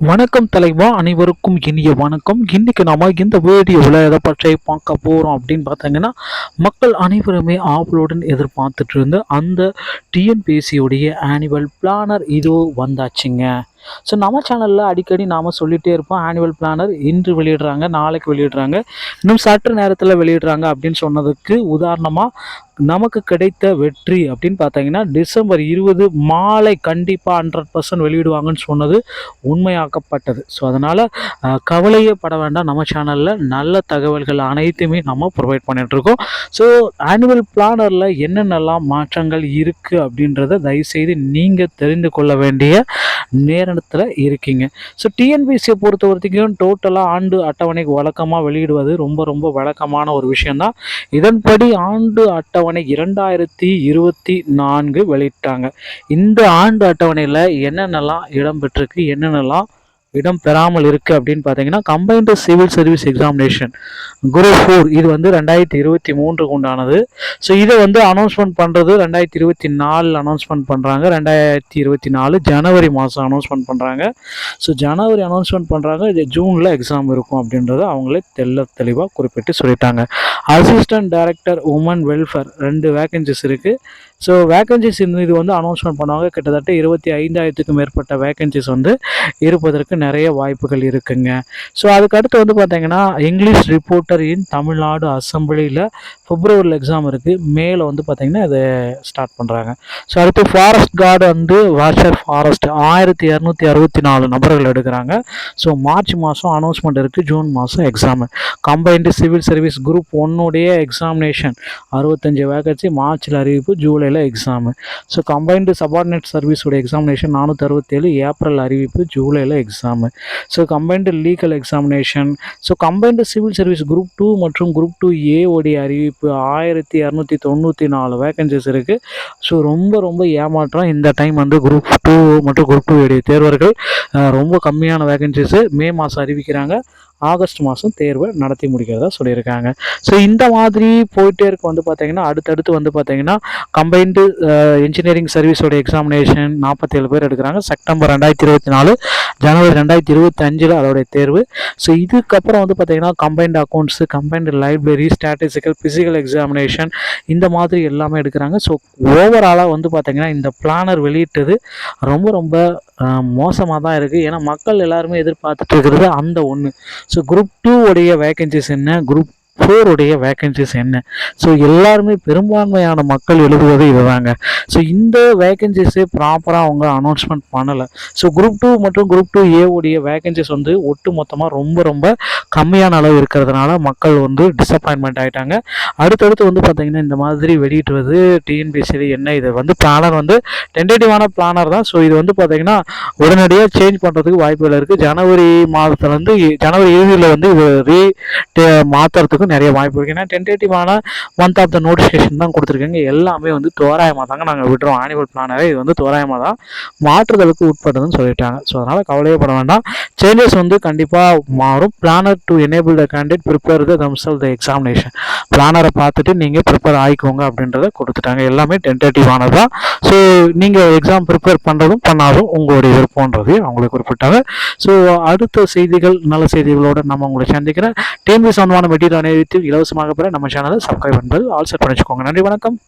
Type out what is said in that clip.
வணக்கம் தலைவா, அனைவருக்கும் இனிய வணக்கம். இன்னைக்கு நாம இந்த வீடியோவில் எதை பற்றி பார்க்க போகிறோம் அப்படின்னு பார்த்தீங்கன்னா, மக்கள் அனைவருமே ஆவலுடன் எதிர்பார்த்துட்டு இருந்த அந்த டிஎன்பிஎஸ்சியுடைய ஆனுவல் பிளானர் இதோ வந்தாச்சுங்க. ஸோ நம்ம சேனலில் அடிக்கடி நாம் சொல்லிகிட்டே இருப்போம், ஆனுவல் பிளானர் இன்று வெளியிடுறாங்க, நாளைக்கு வெளியிடுறாங்க, இன்னும் சற்று நேரத்தில் வெளியிடுறாங்க அப்படின்னு சொன்னதுக்கு உதாரணமாக நமக்கு கிடைத்த வெற்றி அப்படின்னு பார்த்தீங்கன்னா, டிசம்பர் 20 மாலை கண்டிப்பாக 100% வெளியிடுவாங்கன்னு சொன்னது உண்மையாக்கப்பட்டது. ஸோ அதனால் கவலையே பட வேண்டாம், நம்ம சேனலில் நல்ல தகவல்கள் அனைத்துமே நம்ம ப்ரொவைட் பண்ணிகிட்ருக்கோம். ஸோ ஆனுவல் பிளானரில் என்னென்னலாம் மாற்றங்கள் இருக்குது அப்படின்றத தயவுசெய்து நீங்கள் தெரிந்து கொள்ள வேண்டிய நேரத்தில் இருக்கீங்க. ஸோ டிஎன்பிஎஸ்சியை பொறுத்த வரைக்கும் டோட்டலாக ஆண்டு அட்டவணை வழக்கமாக வெளியிடுவது ரொம்ப ரொம்ப வழக்கமான ஒரு விஷயந்தான். இதன்படி ஆண்டு அட்டவணை 2024 வெளியிட்டாங்க. இந்த ஆண்டு அட்டவணையில் என்னென்னலாம் இடம்பெற்றிருக்கு, என்னென்னலாம் இடம் பெறாமல் இருக்குது அப்படின்னு பார்த்தீங்கன்னா, combined civil service examination group 4 இது வந்து 2023 உண்டானது. ஸோ இதை வந்து அனௌன்ஸ்மெண்ட் பண்ணுறது 2024 அனௌன்ஸ்மெண்ட் பண்ணுறாங்க. 2024 ஜனவரி மாதம் அனௌன்ஸ்மெண்ட் பண்ணுறாங்க. ஸோ ஜனவரி அனௌன்ஸ்மெண்ட் பண்ணுறாங்க, இது ஜூனில் எக்ஸாம் இருக்கும் அப்படின்றத அவங்களே தெளிவாக குறிப்பிட்டு சொல்லிட்டாங்க. Assistant director women welfare 2 vacancies இருக்குது. ஸோ வேகன்சிஸ் இது வந்து அனௌன்ஸ்மெண்ட் பண்ணுவாங்க. கிட்டத்தட்ட 25,000க்கும் மேற்பட்ட வேகன்சிஸ் வந்து இருப்பதற்கு நிறைய வாய்ப்புகள் இருக்குங்க. ஸோ அதுக்கடுத்து வந்து பார்த்தீங்கன்னா, இங்கிலீஷ் ரிப்போர்ட்டர் இன் தமிழ்நாடு அசம்பிளியில் பிப்ரவரியில் எக்ஸாம் இருக்குது. மேலே வந்து பார்த்திங்கன்னா இதை ஸ்டார்ட் பண்ணுறாங்க. ஸோ அடுத்து ஃபாரஸ்ட் கார்டு வந்து வாஷர் ஃபாரஸ்ட் 1264 நபர்கள் எடுக்கிறாங்க. ஸோ மார்ச் மாதம் அனௌன்ஸ்மெண்ட் இருக்குது, ஜூன் மாதம் exam. Combined civil service group 1 examination 65 vacancy, மார்ச்சில் அறிவிப்பு, ஜூலையில் எக்ஸாமு. ஸோ கம்பைன்டு சபார்டினேட் சர்வீஸோட எக்ஸாமினேஷன் 467, ஏப்ரல் அறிவிப்பு, ஜூலையில் exam. So combined legal examination. So combined civil service group 2 மற்றும் குரூப் 2A உடைய அறிவிப்பு 1294 வேகன்சிஸ் இருக்குது. ஸோ ரொம்ப ஏமாற்றம். இந்த டைம் வந்து குரூப் 2 மற்றும் குரூப் 2 உடைய தேர்வர்கள் ரொம்ப கம்மியான வேகன்சிஸு மே மாதம் அறிவிக்கிறாங்க, ஆகஸ்ட் மாதம் தேர்வை நடத்தி முடிக்கிறதா சொல்லியிருக்காங்க. ஸோ இந்த மாதிரி போயிட்டே இருக்க வந்து பார்த்தீங்கன்னா, அடுத்தடுத்து வந்து பார்த்தீங்கன்னா, கம்பைன்டு இன்ஜினியரிங் சர்வீஸோட எக்ஸாமினேஷன் 47 பேர் எடுக்கிறாங்க. செப்டம்பர் 2024, ஜனவரி 2025 அதோடைய தேர்வு. ஸோ இதுக்கப்புறம் வந்து பார்த்தீங்கன்னா, combined accounts, combined library, statistical, physical examination இந்த மாதிரி எல்லாமே எடுக்கிறாங்க. ஸோ ஓவராலாக வந்து பார்த்தீங்கன்னா, இந்த பிளானர் வெளியிட்டது ரொம்ப மோசமாக தான் இருக்குது. ஏன்னா மக்கள் எல்லாருமே எதிர்பார்த்துட்டு இருக்கிறது அந்த ஒன்று. ஸோ குரூப் 2 உடைய வேகன்சிஸ் என்ன, குரூப் 4 உடைய வேகன்சிஸ் என்ன? ஸோ எல்லாருமே பெரும்பான்மையான மக்கள் எழுதுவது இதுதாங்க. ஸோ இந்த வேகன்சிஸே ப்ராப்பராக அவங்க அனௌன்ஸ்மெண்ட் பண்ணலை. ஸோ குரூப் 2 மற்றும் குரூப் 2A உடைய வேகன்சிஸ் வந்து ஒட்டு மொத்தமாக ரொம்ப கம்மியான அளவு இருக்கிறதுனால மக்கள் வந்து டிசப்பாயின்மெண்ட் ஆகிட்டாங்க. அடுத்தடுத்து வந்து பார்த்திங்கன்னா, இந்த மாதிரி வெளியிடுவது டிஎன்பிஎஸ்சி என்ன, இது வந்து பிளானர் வந்து டென்டேட்டிவான பிளானர் தான். ஸோ இது வந்து பார்த்திங்கன்னா உடனடியாக சேஞ்ச் பண்ணுறதுக்கு வாய்ப்புகள் இருக்குது. ஜனவரி மாதத்துலேருந்து ஜனவரி இறுதியில் வந்து இது மாற்றுறதுக்கு நிறைய வாய்ப்பு இருக்குது. ஏன்னா டென்டேட்டிவான மந்த் ஆஃப் த நோட்டிஃபிகேஷன் தான் கொடுத்துருக்காங்க. எல்லாமே வந்து தோராயமாக தாங்க நாங்கள் விடுறோம். ஆனுவல் பிளானரே இது வந்து தோராயமாக தான், மாற்றுதலுக்கு உட்பட்டதுன்னு சொல்லிட்டாங்க. ஸோ அதனால் கவலையப்பட வேண்டாம், சேஞ்சஸ் வந்து கண்டிப்பாக மாறும். Planner to enable the candidate prepare the themselves the examination. பிளானரை பார்த்துட்டு நீங்கள் ப்ரிப்பேர் ஆகிக்கோங்க அப்படின்றத கொடுத்துட்டாங்க. எல்லாமே டென்டேட்டிவானது தான். ஸோ நீங்கள் எக்ஸாம் ப்ரிப்பேர் பண்ணுறதும் பண்ணாதும் உங்களுடைய விருப்பம்ன்றதையும் அவங்களுக்கு குறிப்பிட்டாங்க. ஸோ அடுத்த செய்திகள், நல்ல செய்திகளோடு நம்ம உங்களை சந்திக்கிறேன். டிஎன்பிஎஸ்சி சம்பந்தமான மெட்டீரியல் அனைத்து இலவசமாக பெற நம்ம சேனலை சப்ஸ்கிரைப் பண்ணுறது ஆல் செட் பண்ணி வச்சுக்கோங்க. நன்றி, வணக்கம்.